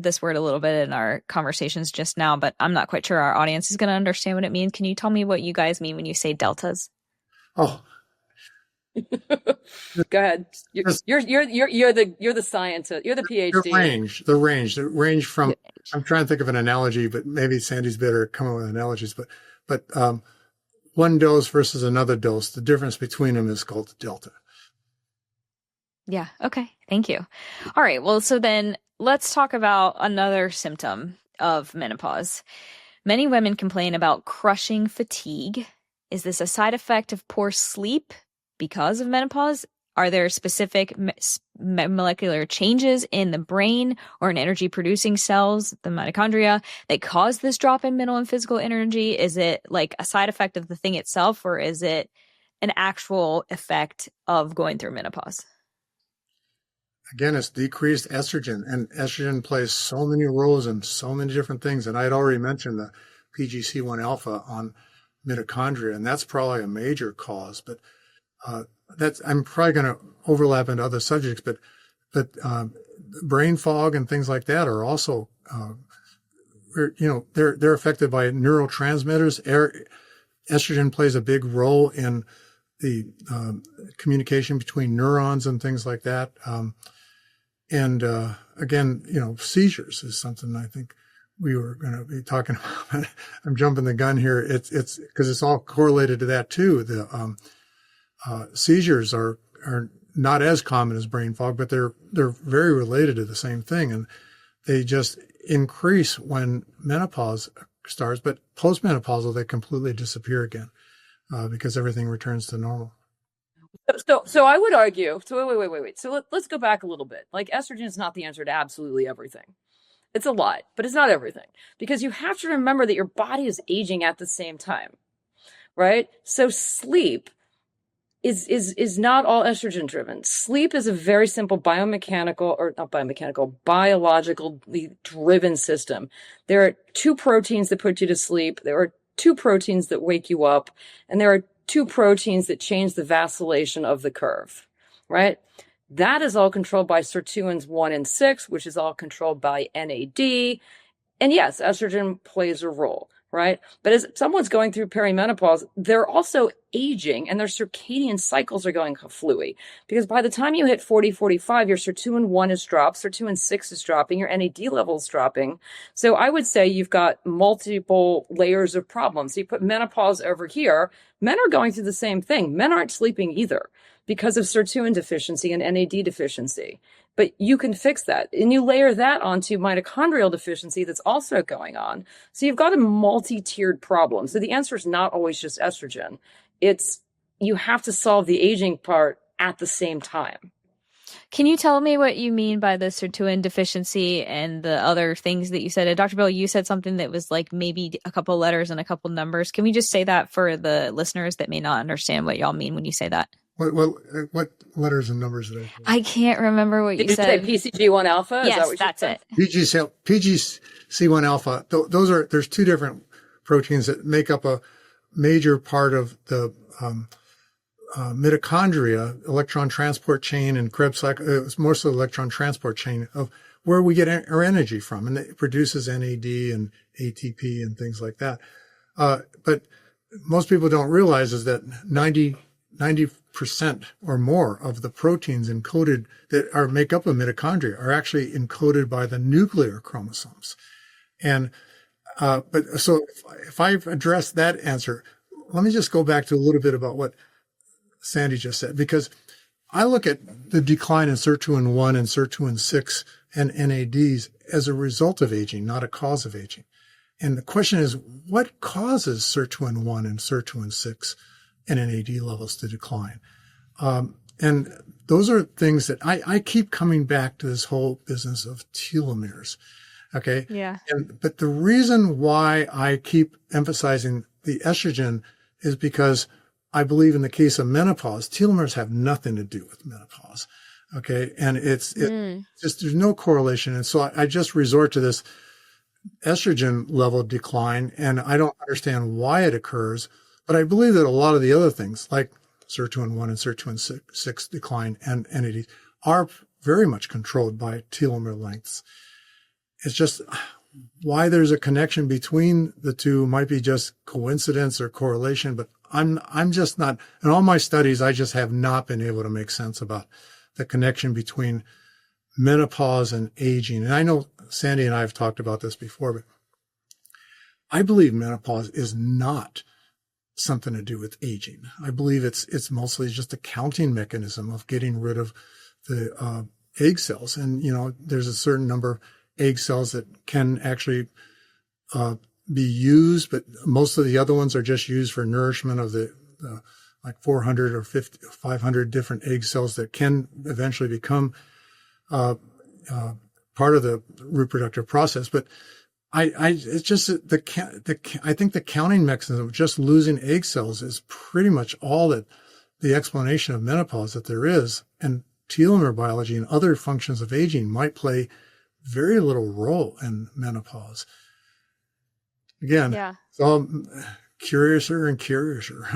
this word a little bit in our conversations just now, but I'm not quite sure our audience is going to understand what it means. Can you tell me what you guys mean when you say deltas? Oh, go ahead. You're the scientist. You're the PhD. The range from. I'm trying to think of an analogy, but maybe Sandy's better at coming with analogies. But one dose versus another dose, the difference between them is called the delta. Yeah. Okay. Thank you. All right. Well, so then let's talk about another symptom of menopause. Many women complain about crushing fatigue Is this a side effect of poor sleep because of menopause? Are there specific molecular changes in the brain or in energy producing cells, the mitochondria, that cause this drop in mental and physical energy? Is it like a side effect of the thing itself, or is it an actual effect of going through menopause? Again, it's decreased estrogen, and estrogen plays so many roles in so many different things. And I had already mentioned the PGC1 alpha on mitochondria, and that's probably a major cause. But I'm probably going to overlap into other subjects, but brain fog and things like that are also, they're affected by neurotransmitters. Estrogen plays a big role in the communication between neurons and things like that. Again, seizures is something I think we were going to be talking about. I'm jumping the gun here. It's because it's all correlated to that too. The seizures are not as common as brain fog, but they're very related to the same thing, and they just increase when menopause starts. But postmenopausal, they completely disappear again because everything returns to normal. So I would argue. So wait. So let's go back a little bit. Like, estrogen is not the answer to absolutely everything. It's a lot, but it's not everything, because you have to remember that your body is aging at the same time, right? So sleep is not all estrogen driven. Sleep is a very simple biologically driven system. There are 2 proteins that put you to sleep. There are 2 proteins that wake you up, and there are 2 proteins that change the vacillation of the curve, right? That is all controlled by sirtuins 1 and 6, which is all controlled by NAD. And yes, estrogen plays a role, right? But as someone's going through perimenopause, they're also aging, and their circadian cycles are going fluey, because by the time you hit 40, 45, your sirtuin 1 is dropped, sirtuin 6 is dropping, your NAD level is dropping. So I would say you've got multiple layers of problems. So you put menopause over here. Men are going through the same thing. Men aren't sleeping either because of sirtuin deficiency and NAD deficiency. But you can fix that. And you layer that onto mitochondrial deficiency that's also going on. So you've got a multi-tiered problem. So the answer is not always just estrogen. It's, you have to solve the aging part at the same time. Can you tell me what you mean by the sirtuin deficiency and the other things that you said? Dr. Bill, you said something that was like maybe a couple letters and a couple numbers. Can we just say that for the listeners that may not understand what y'all mean when you say that? What letters and numbers did I say? I can't remember what you said. Did you say PCG1 alpha? Yes, that's it. PGC1 alpha. There's 2 different proteins that make up a major part of the mitochondria, electron transport chain, and Krebs cycle. It's more so electron transport chain of where we get our energy from, and it produces NAD and ATP and things like that. But most people don't realize is that 90% or more of the proteins encoded that make up a mitochondria are actually encoded by the nuclear chromosomes. And so if I've addressed that answer, let me just go back to a little bit about what Sandy just said, because I look at the decline in sirtuin 1 and sirtuin 6 and NADs as a result of aging, not a cause of aging. And the question is, what causes sirtuin 1 and sirtuin 6 and NAD levels to decline? And those are things that I keep coming back to, this whole business of telomeres. Okay. Yeah. But the reason why I keep emphasizing the estrogen is because I believe in the case of menopause, telomeres have nothing to do with menopause. Okay. And it's just, there's no correlation. And so I just resort to this estrogen level decline, and I don't understand why it occurs, but I believe that a lot of the other things like sirtuin 1 and sirtuin 6 decline and NAD are very much controlled by telomere lengths. It's just why there's a connection between the two might be just coincidence or correlation, but I'm just not, in all my studies, I just have not been able to make sense about the connection between menopause and aging. And I know Sandy and I have talked about this before, but I believe menopause is not something to do with aging. I believe it's mostly just a counting mechanism of getting rid of the egg cells. And, there's a certain number of egg cells that can actually be used, but most of the other ones are just used for nourishment of the like 400 or 500 different egg cells that can eventually become part of the reproductive process. But it's just I think the counting mechanism of just losing egg cells is pretty much all that the explanation of menopause that there is. And telomere biology and other functions of aging might play very little role in menopause. Again, it's all curiouser and curiouser.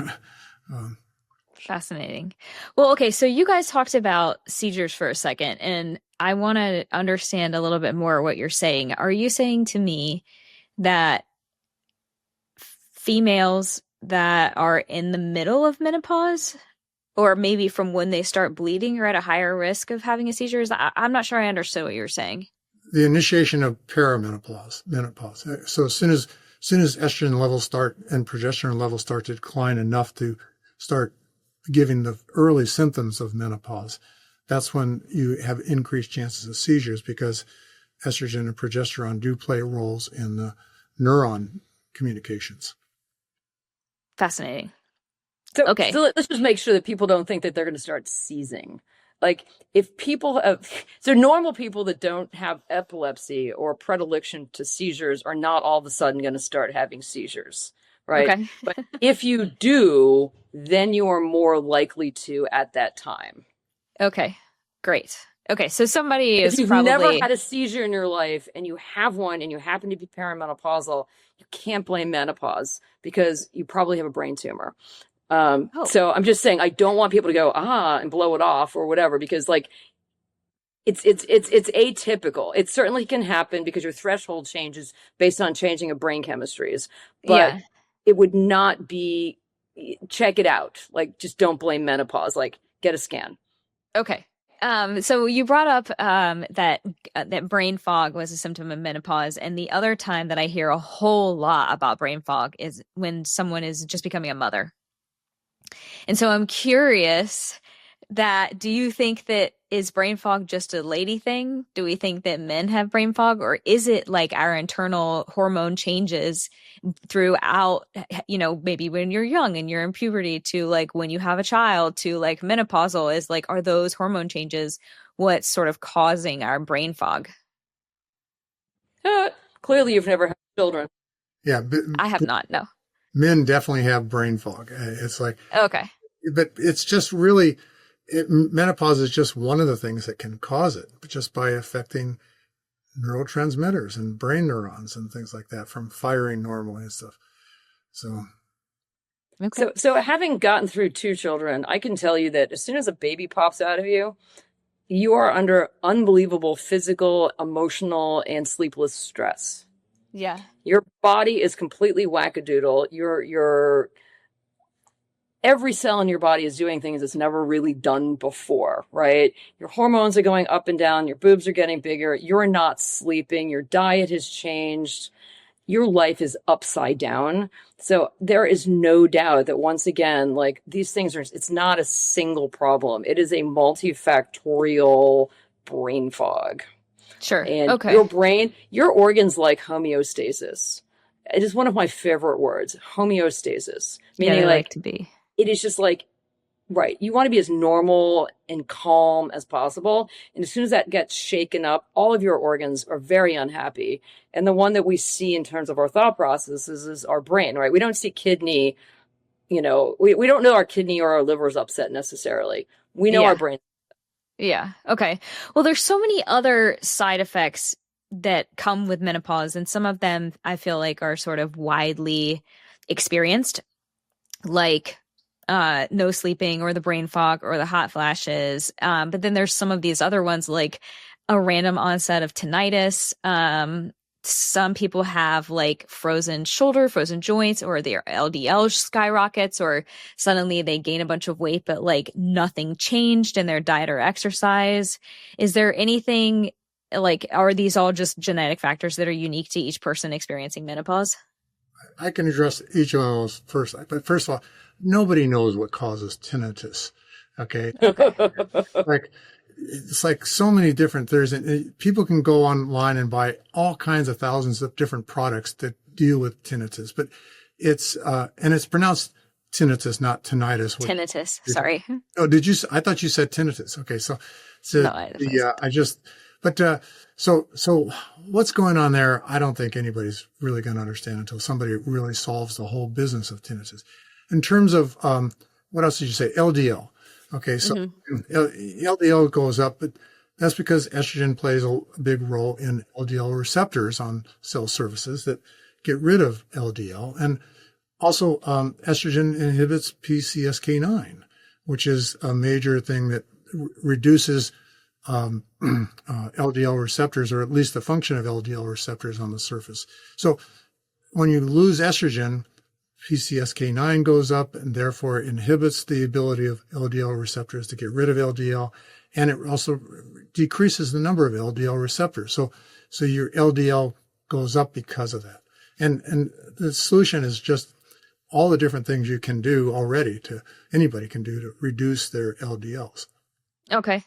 Fascinating. Well, okay, so you guys talked about seizures for a second, and I want to understand a little bit more what you're saying. Are you saying to me that females that are in the middle of menopause, or maybe from when they start bleeding, are at a higher risk of having a seizure? I'm not sure I understood what you were saying. The initiation of perimenopause, menopause. So as soon as estrogen levels start and progesterone levels start to decline enough to start giving the early symptoms of menopause, that's when you have increased chances of seizures, because estrogen and progesterone do play roles in the neuron communications. Fascinating. So, okay. So let's just make sure that people don't think that they're going to start seizing. Like if people so normal people that don't have epilepsy or predilection to seizures are not all of a sudden going to start having seizures, right? Okay. But if you do, then you are more likely to at that time. Okay, great. Okay, so somebody is if you've probably never had a seizure in your life and you have one and you happen to be perimenopausal, you can't blame menopause because you probably have a brain tumor. So I'm just saying, I don't want people to go, and blow it off or whatever, because like it's atypical. It certainly can happen because your threshold changes based on changing of brain chemistries, but it would not be, check it out. Like, just don't blame menopause, like get a scan. Okay. So you brought up that brain fog was a symptom of menopause, and the other time that I hear a whole lot about brain fog is when someone is just becoming a mother. And so I'm curious do you think that is brain fog just a lady thing? Do we think that men have brain fog, or is it like our internal hormone changes throughout, maybe when you're young and you're in puberty to like when you have a child to like menopausal, is like, are those hormone changes what's sort of causing our brain fog? Clearly you've never had children. Yeah. I have not, no. Men definitely have brain fog. It's like, okay. But it's just really, menopause is just one of the things that can cause it, but just by affecting neurotransmitters and brain neurons and things like that from firing normally and stuff. So, okay. So having gotten through 2 children, I can tell you that as soon as a baby pops out of you, you are under unbelievable physical, emotional, and sleepless stress. Yeah. Your body is completely wackadoodle. Your every cell in your body is doing things it's never really done before, right? Your hormones are going up and down. Your boobs are getting bigger. You're not sleeping. Your diet has changed. Your life is upside down. So there is no doubt that once again, like these things it's not a single problem. It is a multifactorial brain fog. Sure. And okay. your organs like homeostasis. It is one of my favorite words, homeostasis. Meaning they like to be. It is just like, right, you want to be as normal and calm as possible. And as soon as that gets shaken up, all of your organs are very unhappy. And the one that we see in terms of our thought processes is our brain, right? We don't see kidney, we don't know our kidney or our liver is upset necessarily. We know our brain. Yeah. Okay. Well, there's so many other side effects that come with menopause, and some of them I feel like are sort of widely experienced, like no sleeping or the brain fog or the hot flashes. But then there's some of these other ones like a random onset of tinnitus. Some people have like frozen joints, or their LDL skyrockets, or suddenly they gain a bunch of weight, but like nothing changed in their diet or exercise. Is there anything like, are these all just genetic factors that are unique to each person experiencing menopause? I can address each of those first. But first of all, nobody knows what causes tinnitus. Okay. Like, it's like so many different, people can go online and buy all kinds of thousands of different products that deal with tinnitus, but it's pronounced tinnitus, not tinnitus. Tinnitus. Sorry. Oh, did you? I thought you said tinnitus. Okay. So so what's going on there? I don't think anybody's really going to understand until somebody really solves the whole business of tinnitus. In terms of, what else did you say? LDL. Okay. So LDL goes up, but that's because estrogen plays a big role in LDL receptors on cell surfaces that get rid of LDL. And also, estrogen inhibits PCSK9, which is a major thing that reduces LDL receptors, or at least the function of LDL receptors on the surface. So when you lose estrogen, PCSK9 goes up and therefore inhibits the ability of LDL receptors to get rid of LDL. And it also decreases the number of LDL receptors. So your LDL goes up because of that. And the solution is just all the different things you can do already anybody can do to reduce their LDLs. Okay.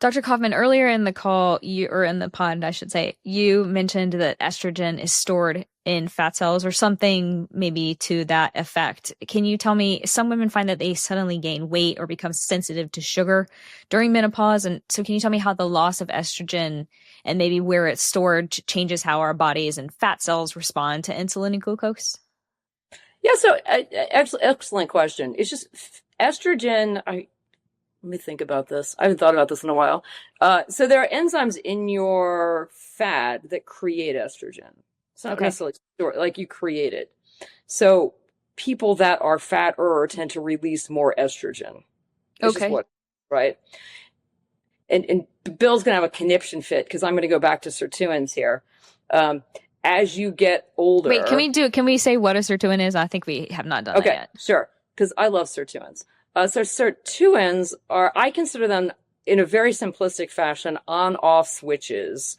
Dr. Kaufmann, earlier in the call, or in the pod, I should say, you mentioned that estrogen is stored in fat cells or something maybe to that effect. Can you tell me, some women find that they suddenly gain weight or become sensitive to sugar during menopause. And so can you tell me how the loss of estrogen and maybe where it's stored changes how our bodies and fat cells respond to insulin and glucose? Yeah, so excellent question. It's just estrogen, let me think about this. I haven't thought about this in a while. So there are enzymes in your fat that create estrogen. It's not necessarily stored, like you create it. So people that are fatter tend to release more estrogen. It's just right? And Bill's going to have a conniption fit because I'm going to go back to sirtuins here. As you get older. Wait, can we say what a sirtuin is? I think we have not done that yet. Sure. Because I love sirtuins. So sirtuins I consider them in a very simplistic fashion, on-off switches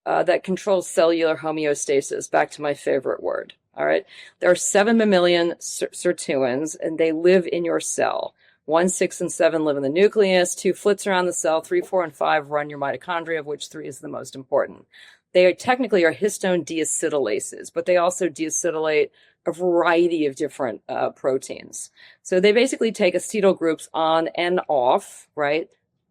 that control cellular homeostasis. Back to my favorite word. All right. There are 7 mammalian sirtuins, and they live in your cell. 1, 6, and 7 live in the nucleus. 2 flits around the cell. 3, 4, and 5 run your mitochondria, of which 3 is the most important. They technically are histone deacetylases, but they also deacetylate a variety of different proteins. So they basically take acetyl groups on and off, right?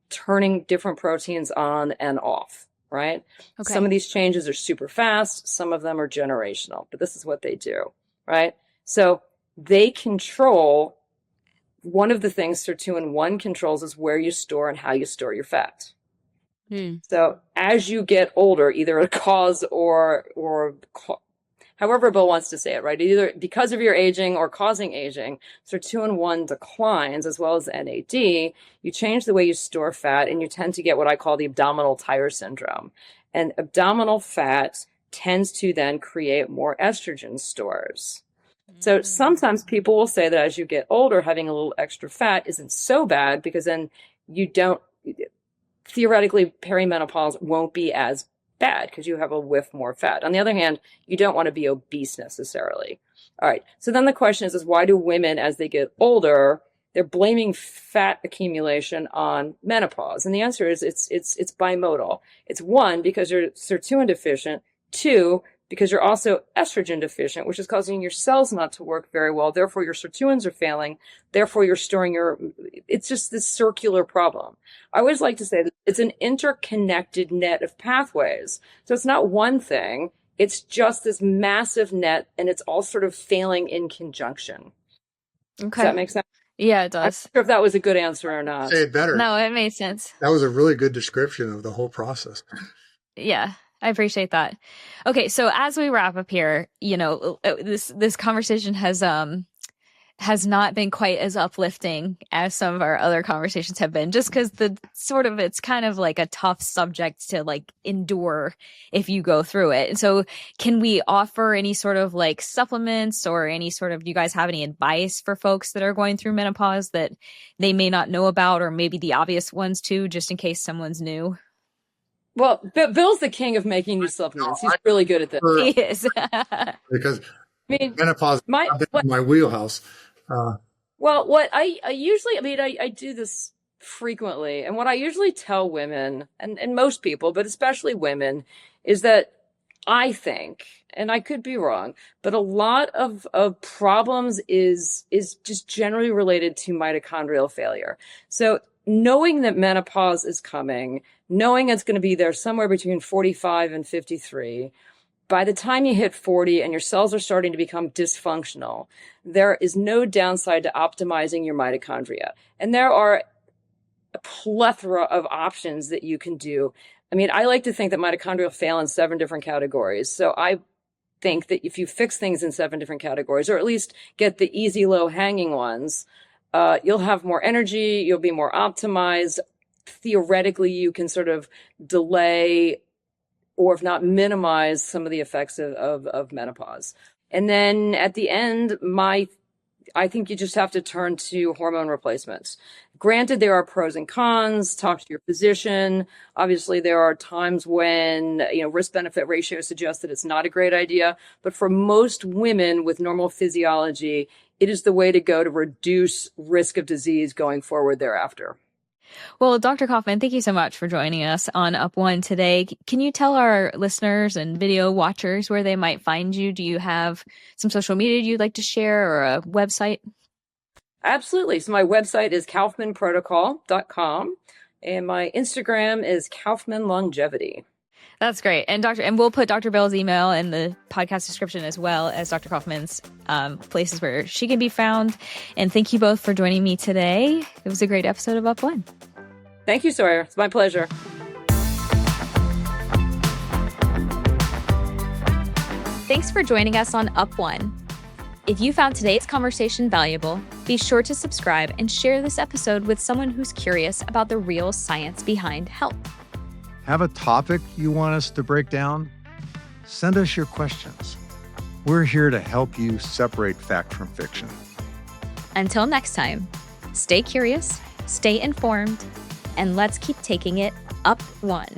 Turning different proteins on and off, right? Okay. Some of these changes are super fast. Some of them are generational, but this is what they do, right? So they control, one of the things sirtuin 1 controls is where you store and how you store your fat. So as you get older, either a cause or however Bill wants to say it, right? Either because of your aging or causing aging, sirtuin 1 declines as well as NAD. You change the way you store fat and you tend to get what I call the abdominal tire syndrome. And abdominal fat tends to then create more estrogen stores. So sometimes people will say that as you get older, having a little extra fat isn't so bad because then theoretically, perimenopause won't be as bad because you have a whiff more fat. On the other hand, you don't want to be obese necessarily. All right. So then the question is why do women, as they get older, they're blaming fat accumulation on menopause? And the answer is it's bimodal. It's 1, because you're sirtuin deficient. 2, because you're also estrogen deficient, which is causing your cells not to work very well. Therefore, your sirtuins are failing. Therefore, you're storing it's just this circular problem. I always like to say that it's an interconnected net of pathways. So it's not one thing. It's just this massive net, and it's all sort of failing in conjunction. Okay. Does that make sense? Yeah, it does. I'm not sure if that was a good answer or not. Say it better. No, it made sense. That was a really good description of the whole process. Yeah. I appreciate that. Okay, so as we wrap up here, this conversation has not been quite as uplifting as some of our other conversations have been, just because it's kind of like a tough subject to like endure if you go through it. And so can we offer any sort of like supplements or any sort of, do you guys have any advice for folks that are going through menopause that they may not know about, or maybe the obvious ones too, just in case someone's new? Well, Bill's the king of making new supplements. He's really good at this. He is. Because menopause is my wheelhouse. Well, what I usually, I do this frequently. And what I usually tell women, and most people, but especially women, is that I think, and I could be wrong, but a lot of problems is just generally related to mitochondrial failure. So knowing that menopause is coming, knowing it's going to be there somewhere between 45 and 53, by the time you hit 40 and your cells are starting to become dysfunctional, there is no downside to optimizing your mitochondria. And there are a plethora of options that you can do. I mean, I like to think that mitochondria fail in 7 different categories. So I think that if you fix things in 7 different categories, or at least get the easy, low-hanging ones, you'll have more energy, you'll be more optimized. Theoretically, you can sort of delay or if not minimize some of the effects of menopause. And then at the end, I think you just have to turn to hormone replacements. Granted, there are pros and cons. Talk to your physician. Obviously, there are times when, risk-benefit ratio suggests that it's not a great idea. But for most women with normal physiology, it is the way to go to reduce risk of disease going forward thereafter. Well, Dr. Kaufmann, thank you so much for joining us on Up One today. Can you tell our listeners and video watchers where they might find you? Do you have some social media you'd like to share or a website? Absolutely. So my website is kaufmannprotocol.com and my Instagram is Kaufmann Longevity. That's great. And we'll put Dr. Bell's email in the podcast description as well as Dr. Kaufmann's places where she can be found. And thank you both for joining me today. It was a great episode of Up One. Thank you, Sawyer. It's my pleasure. Thanks for joining us on Up One. If you found today's conversation valuable, be sure to subscribe and share this episode with someone who's curious about the real science behind health. Have a topic you want us to break down? Send us your questions. We're here to help you separate fact from fiction. Until next time, stay curious, stay informed, and let's keep taking it up one.